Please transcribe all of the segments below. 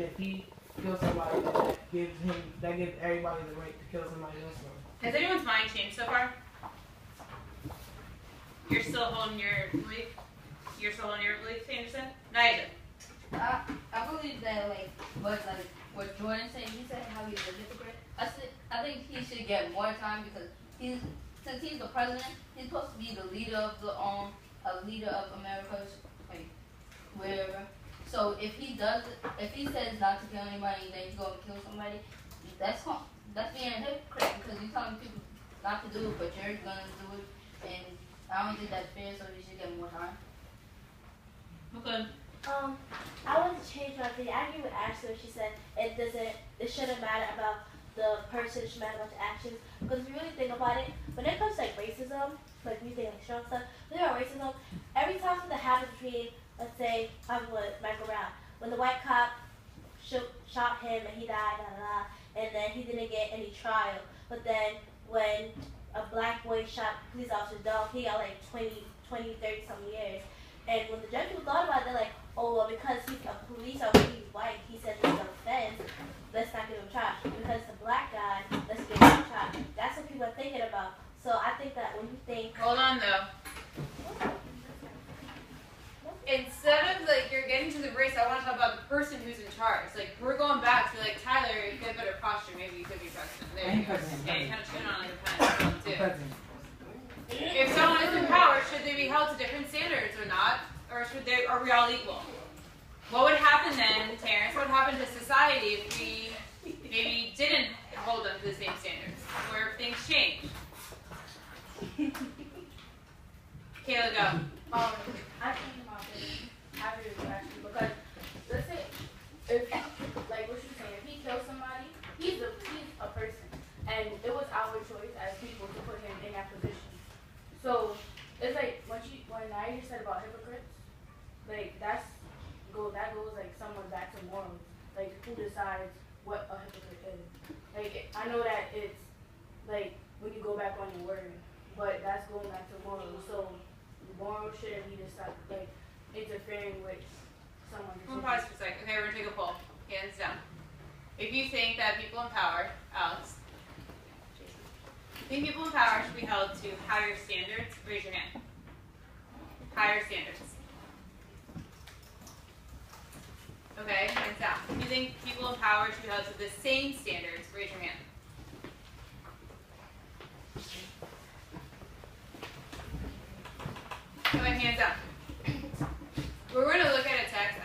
if he kills somebody, that gives everybody the right to kill somebody else. Has anyone's mind changed so far? You're still holding your belief? You're still holding your belief, Anderson? Naija? I believe that what Jordan said. He said how he's a hypocrite. I think he should get more time because since he's the president, he's supposed to be the leader of leader of America, like wherever. So if he says not to kill anybody, then he's going to kill somebody. That's being a hypocrite because you're telling people not to do it, but you're going to do it, and I don't think that's fair. So he should get more time. Okay. I want to change my opinion. I agree with Ashley when she said it shouldn't matter about the person, it should matter about the actions. Because if you really think about it, when it comes to like racism, like we think like strong stuff, when about racism, every time something happens between, let's say, I'm with Michael Brown, when the white cop shot him and he died, and then he didn't get any trial. But then when a black boy shot police officer's dog, he got like 20, 30 something years. And when the judge people thought about it, they're like, oh, well, because he's a police officer, he's white, he said this is an offense, let's not give him charge. Because the black guy, let's give him charge. That's what people are thinking about. So I think that when you think... Hold on, though. Instead of, like, you're getting to the race, I want to talk about the person who's in charge. Like, we're going back to, like, Tyler, you get better posture, maybe you could be president. There you go. Yeah, you kind of tune on like a pen, too. If someone is in power, should they be held to different standards or not? Or are we all equal? What would happen then, Terrence? What would happen to society if we maybe didn't hold them to the same standards? Where things change? Kayla, go. I think about it. I agree with you actually because let's say if like what you're saying, if he kills somebody, he's a person, and it was our choice as people to put him in that position. So it's like when Naija said about hypocrites, like that goes like somewhat back to morals. Like who decides what a hypocrite is? Like I know that it's like when you go back on your word, but that's going back to morals. So morals shouldn't be like interfering with someone. We'll pause for a second. Okay, we're gonna take a poll. Hands down. If you think that people in power, Alex. Think people in power should be held to higher standards? Raise your hand. Higher standards. Okay, hands down. If you think people in power should be held to the same standards? Raise your hand. Okay, hands up. We're going to look at a text.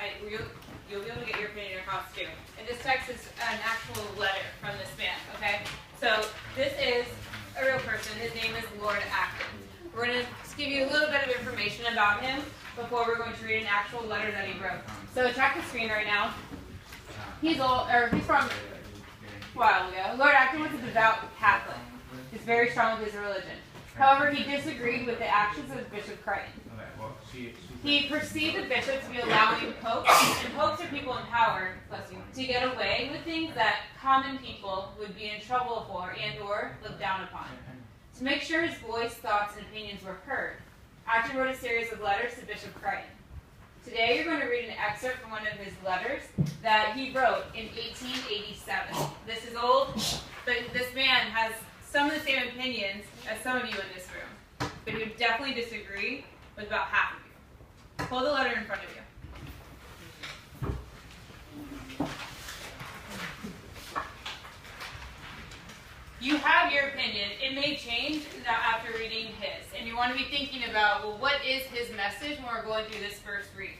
You'll be able to get your opinion across too. And this text is an actual letter from this man, okay? So this is a real person. His name is Lord Acton. We're going to give you a little bit of information about him before we're going to read an actual letter that he wrote. So check the screen right now. He's from a while ago. Lord Acton was a devout Catholic. He's very strong with his religion. However, he disagreed with the actions of Bishop Crichton. He perceived the bishop to be allowing popes, and popes are people in power, to get away with things that common people would be in trouble for and or looked down upon. To make sure his voice, thoughts, and opinions were heard, Acton wrote a series of letters to Bishop Crichton. Today you're going to read an excerpt from one of his letters that he wrote in 1887. This is old, but this man has some of the same opinions as some of you in this room, but he would definitely disagree with about half of you. Pull the letter in front of you. You have your opinion. It may change after reading his, and you want to be thinking about, well, what is his message when we're going through this first read?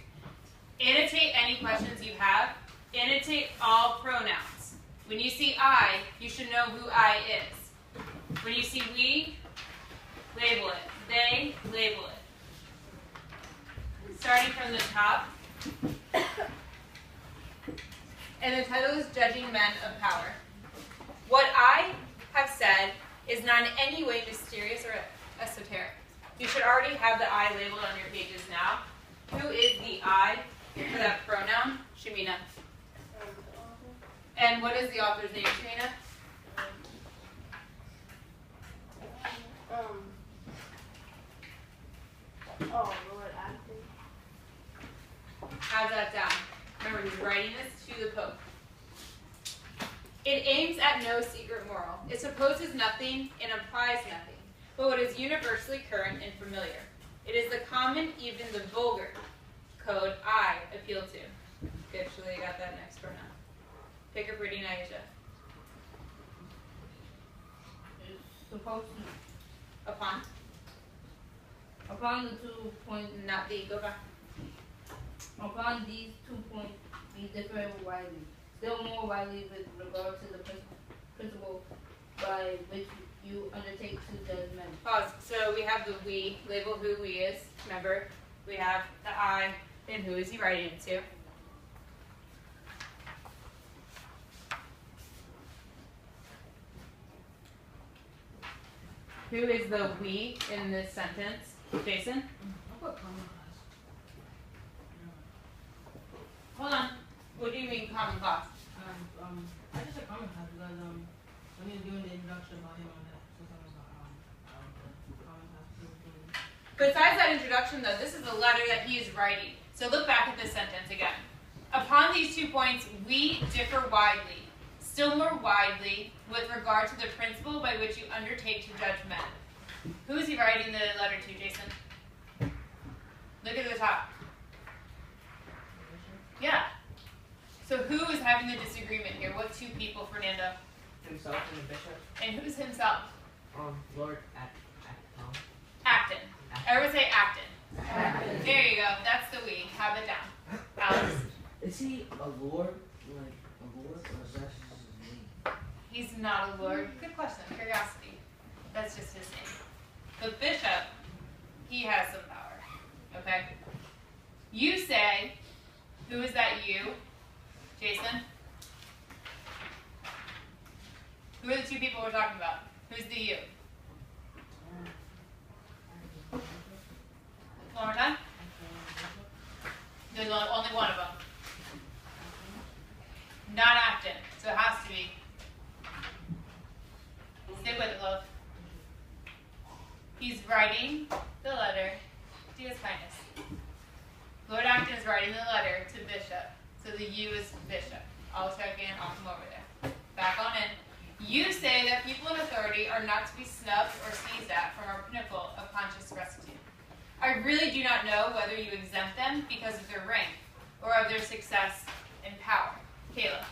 Annotate any questions you have. Annotate all pronouns. When you see I, you should know who I is. When you see we, label it. They, label it. Starting from the top. And the title is Judging Men of Power. What I have said is not in any way mysterious or esoteric. You should already have the I labeled on your pages now. Who is the I for that pronoun? Shamina. And what is the author's name, Shamina? Lord Acton. How's that down? Remember, he's writing this to the Pope. It aims at no secret moral. It supposes nothing and implies nothing, but what is universally current and familiar. It is the common, even the vulgar, code I appeal to. Good, Shalia got that next pronoun. Pick a pretty Naisha. It's supposed to. Upon The 2 points. not the, go back. Upon these 2 points we differ widely. Still more widely with regard to the principle by which you undertake to judge men. Pause. So we have the we, label who we is. Remember, we have the I, and who is he writing it to. Who is the we in this sentence? Jason? Hold on. What do you mean common class? I just said common class because when he was doing the introduction about him on that, so something about the common class. Besides that introduction, though, this is a letter that he is writing. So look back at this sentence again. Upon these 2 points, we differ widely, still more widely, with regard to the principle by which you undertake to judge men. Who is he writing the letter to, Jason? Look at the top. Yeah. So who is having the disagreement here? What 2 people, Fernando? Himself and the bishop. And who's himself? Lord Acton. Everyone say Acton. There you go. That's the we. Have it down. Alex. Is he a lord? Like a lord? Or is that just his name? He's not a lord. Good question. Curiosity. That's just his name. The bishop, he has some power. Okay? You say, who is that you? Jason? Who are the 2 people we're talking about? Who's the you? One more time? There's only one of them. Not Acton, so it has to be. Stay with it, love. He's writing the letter. Do his kindness. Lord Acton is writing the letter to Bishop. So the you is Bishop. I'll check in. I'll come over there. Back on in. You say that people in authority are not to be snubbed or sneezed at from our pinnacle of conscious rectitude. I really do not know whether you exempt them because of their rank or of their success and power. Kayla.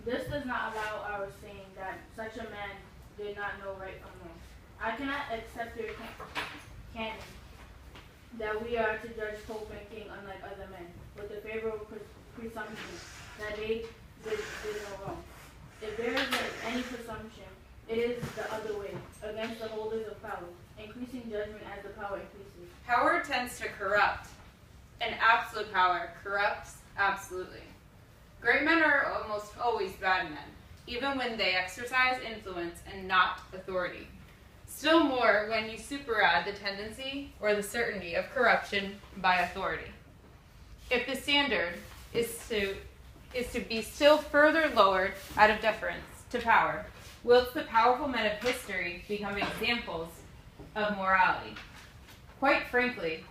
This does not allow our saying that such a man did not know right from wrong. I cannot accept your canon that we are to judge Pope and King unlike other men, with the favorable presumption that they did no wrong. If there is any presumption, it is the other way, against the holders of power, increasing judgment as the power increases. Power tends to corrupt, and absolute power corrupts absolutely. Great men are almost always bad men, even when they exercise influence and not authority. Still more when you superadd the tendency or the certainty of corruption by authority. If the standard is to be still further lowered out of deference to power, whilst the powerful men of history become examples of morality. Quite frankly,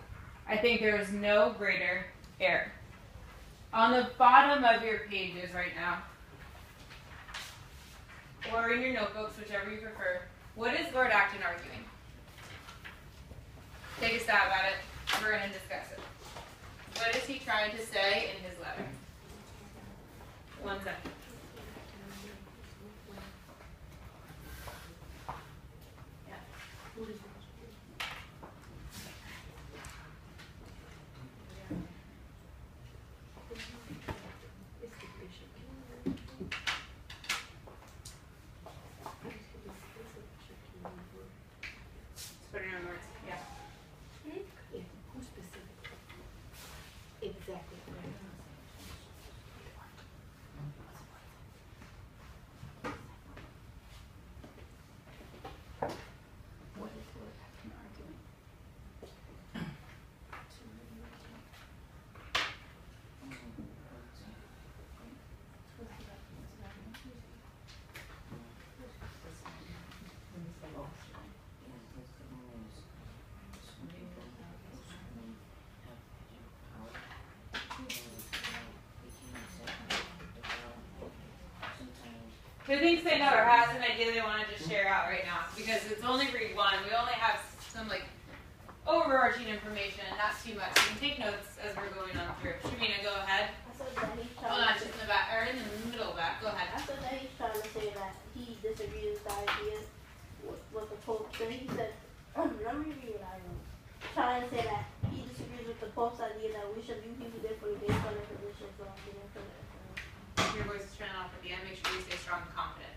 I think there is no greater error. On the bottom of your pages right now, or in your notebooks, whichever you prefer, what is Lord Acton arguing? Take a stab at it. We're going to discuss it. What is he trying to say in his letter? 1 second. Put it in words. Yeah. Who specifically? Exactly. What is Lord Acton arguing? who thinks they know or has an idea they want to just share out right now? Because it's only read one. We only have some like overarching information, not too much. You can take notes as we're going on through. Shamina, go ahead. I said that he's Hold trying on, just in the back, or in the middle back. Go ahead. I said that he's trying to say that he disagrees with the idea with the Pope. Then he said, let me read what I wrote. Trying to say that he disagrees with the Pope's idea that we should view people differently based on their position. So I'm getting from it. Your voice is turning off at the end. Make sure you stay strong and confident.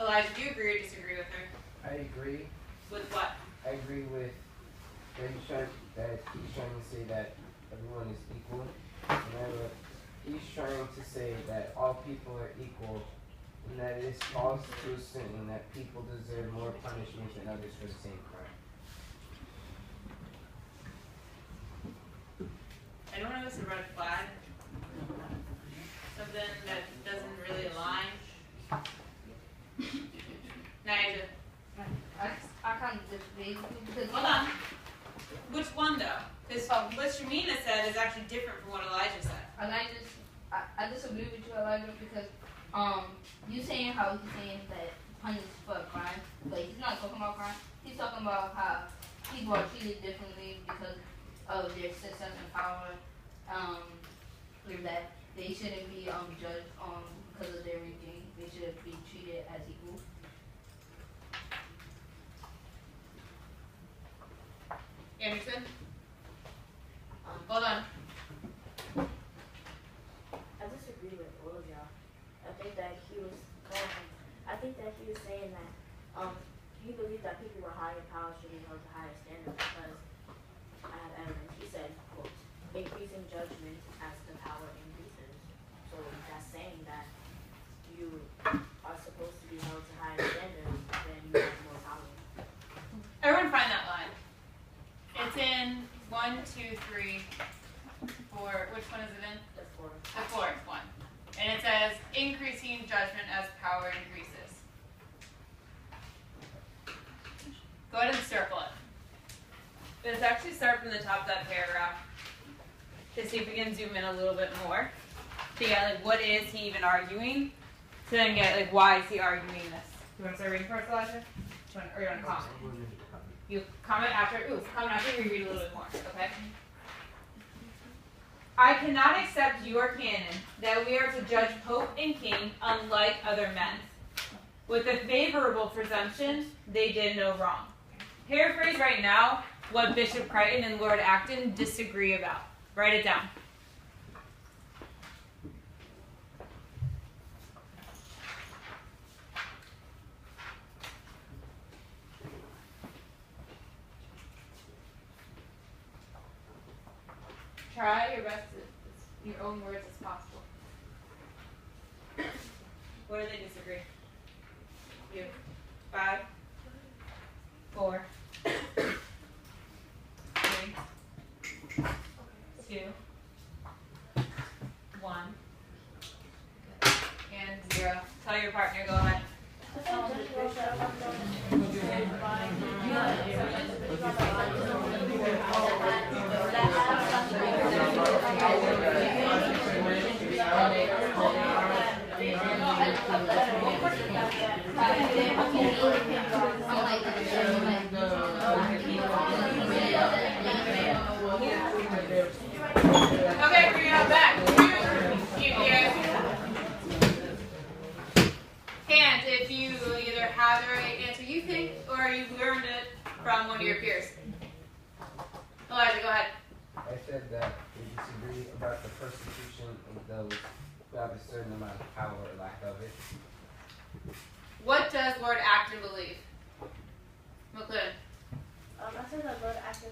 Elijah, do you agree or disagree with her? I agree. With what? I agree with that he's trying to say that everyone is equal. And he's trying to say that all people are equal and that it is false to assume that people deserve more punishment than others for the same crime. Anyone notice a red flag? Something that doesn't really align? Nigel. I kind of disagree with you because Hold on. Which one though? Because what Shamina said is actually different from what Elijah said. I disagree with you, Elijah, because you saying how he's saying that punish for a crime, but he's not talking about crime. He's talking about how people are treated differently because of their success and power. That they shouldn't be judged because of their ranking. They should be treated as equal. Anderson? Hold on. I disagree with all of y'all. I think that he was saying that he believed that people with higher power should be held to higher standards because I have evidence. He said, quote, increasing judgment as the power increases. So that's saying that you are supposed to be held to higher standards than you have more power. Everyone find that line. It's in 1, 2, 3, 4. Which one is it in? The fourth. The fourth one. And it says, increasing judgment as power increases. Go ahead and circle it. Let's actually start from the top of that paragraph to see if we can zoom in a little bit more to get like what is he even arguing, to then get like why is he arguing this. You want to start reading first, Elijah? Or you want to comment? You comment after. Comment after we read a little bit more. Okay. I cannot accept your canon that we are to judge Pope and King unlike other men. With a favorable presumption, they did no wrong. Paraphrase right now what Bishop Crichton and Lord Acton disagree about. Write it down. Try your best to your own words as possible. What do they disagree? You. 5, 4, 3, 2, 1, and 0. Tell your partner, go ahead. Okay, bring it on back. And if you either have the right answer you think, or you learned it from one of your peers. Elijah, go ahead. I said that we disagree about the persecution of those who have a certain amount of power or lack of it. What does Lord Acton believe? McLean. I said that Lord Acton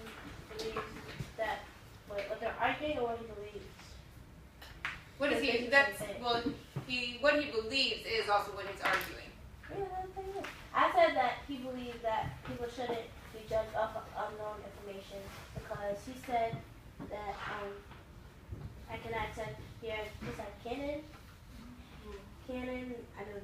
believes that what they're arguing or what he believes. What is he? That's well. What he believes is also what he's arguing. Yeah, I said that he believes that people shouldn't be judged off of unknown information because he said that I can accent here. He said canon. I don't know.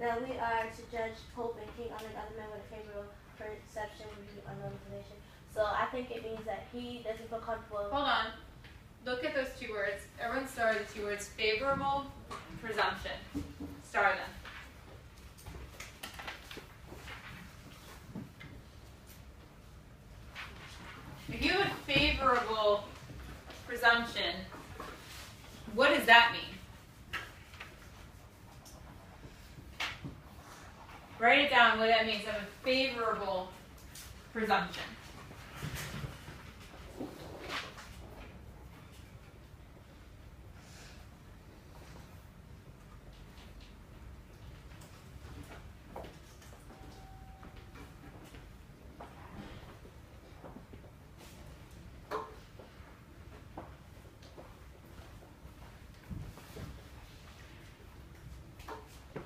That we are to judge Pope and King unlike other men with a favorable perception of unknown information. So I think it means that he doesn't feel comfortable. Hold on. Look at those two words. Everyone star the two words favorable presumption. Star them. favorable presumption, what does that mean? Write it down what that means, have a favorable presumption.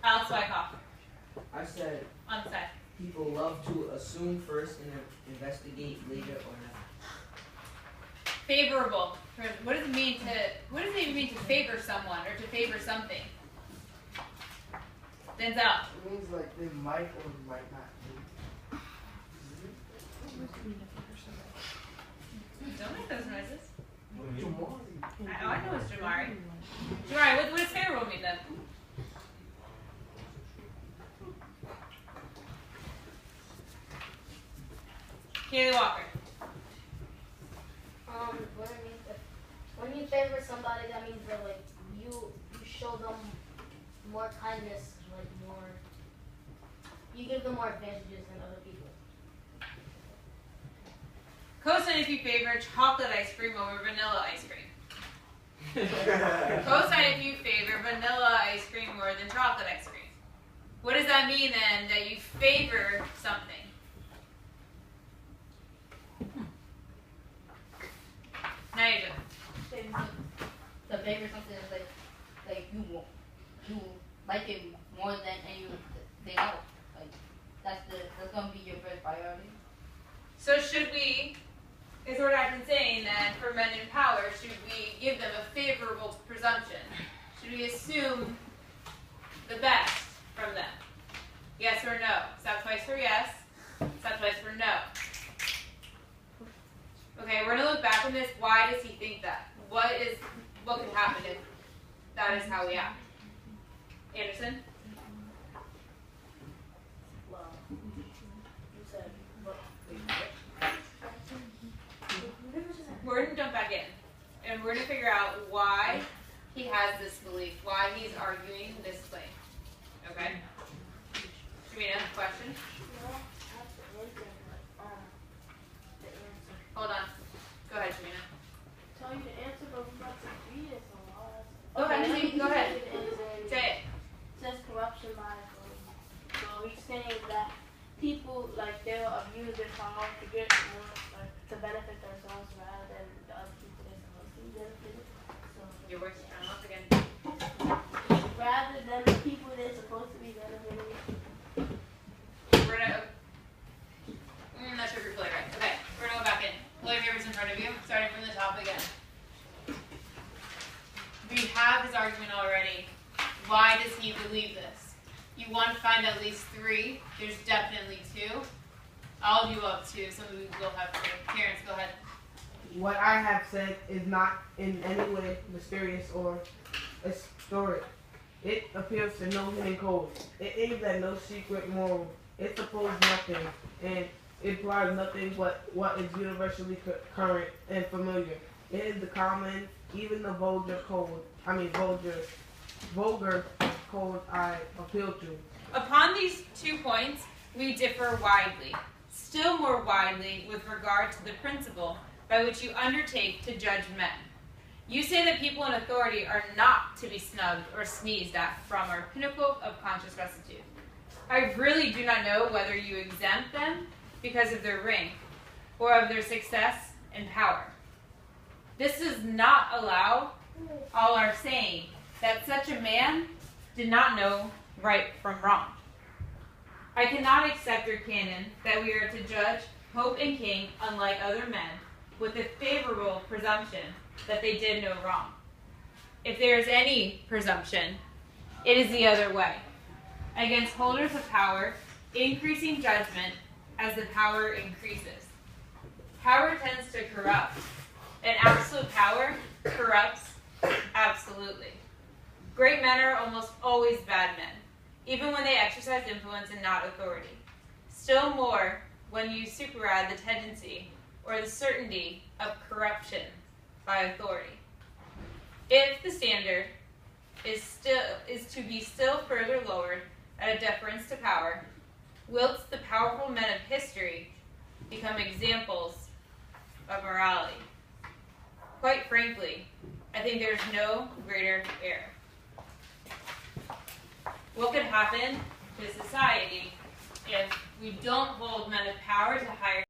Alex Wyckoff, I said on the side. people love to assume first and then investigate later or not. Favorable. What does it mean to? What does it even mean to favor someone or to favor something? Denzel. It means like they might or might not do. Don't make those noises. Jamari. I know it's Jamari. Jamari, what does favorable mean then? Kaylee Walker. When you favor somebody, that means that like you show them more kindness, like more. You give them more advantages than other people. Co-sign if you favor chocolate ice cream over vanilla ice cream. Co-sign if you favor vanilla ice cream more than chocolate ice cream. What does that mean then, that you favor something? Now you do. The favor something is like you like it more than anything else. Like that's gonna be your first priority. So should we, is what I've been saying, that for men in power, should we give them a favorable presumption? Should we assume the best from them? Yes or no? Stop twice for yes. Stop twice for no. Okay, we're gonna look back on this. Why does he think that? What could happen if that is how we act? Anderson? Well, you said what? We're gonna jump back in, and we're gonna figure out why he has this belief, why he's arguing this claim. Okay? Shamina, question? Hold on. Go ahead, Shamina. Tell you the answer, but we're about to read it so long. Go ahead, Shamina, go ahead. Say it. It says corruption by so he's saying that people like they'll abuse their power to get more like to benefit themselves rather than the other people they're supposed to be benefited. So Your voice is trying once again. rather than the people they're supposed to be benefiting. We're gonna. I'm not sure if you're fully right. Okay, we're gonna go back in. Pull your papers in front of you, starting from the top again. We have his argument already. Why does he believe this? You want to find at least 3. There's definitely 2. I'll do up to. Some of you will have 3. Terrence, go ahead. What I have said is not in any way mysterious or historic. It appeals to no hidden code. It aims at no secret moral. It supposes nothing, and it implies nothing but what is universally current and familiar. It is the common, even the vulgar code I appeal to. Upon these 2 points, we differ widely. Still more widely with regard to the principle by which you undertake to judge men. You say that people in authority are not to be snubbed or sneezed at from our pinnacle of conscious rectitude. I really do not know whether you exempt them because of their rank or of their success and power. This does not allow all our saying that such a man did not know right from wrong. I cannot accept your canon that we are to judge Pope and King unlike other men with a favorable presumption that they did no wrong. If there is any presumption, it is the other way. Against holders of power, increasing judgment as the power increases. Power tends to corrupt, and absolute power corrupts absolutely. Great men are almost always bad men, even when they exercise influence and not authority. Still more when you superadd the tendency or the certainty of corruption by authority. If the standard is to be still further lowered at a deference to power, whilst the powerful men of history become examples of morality. Quite frankly, I think there's no greater error. What could happen to society if we don't hold men of power to higher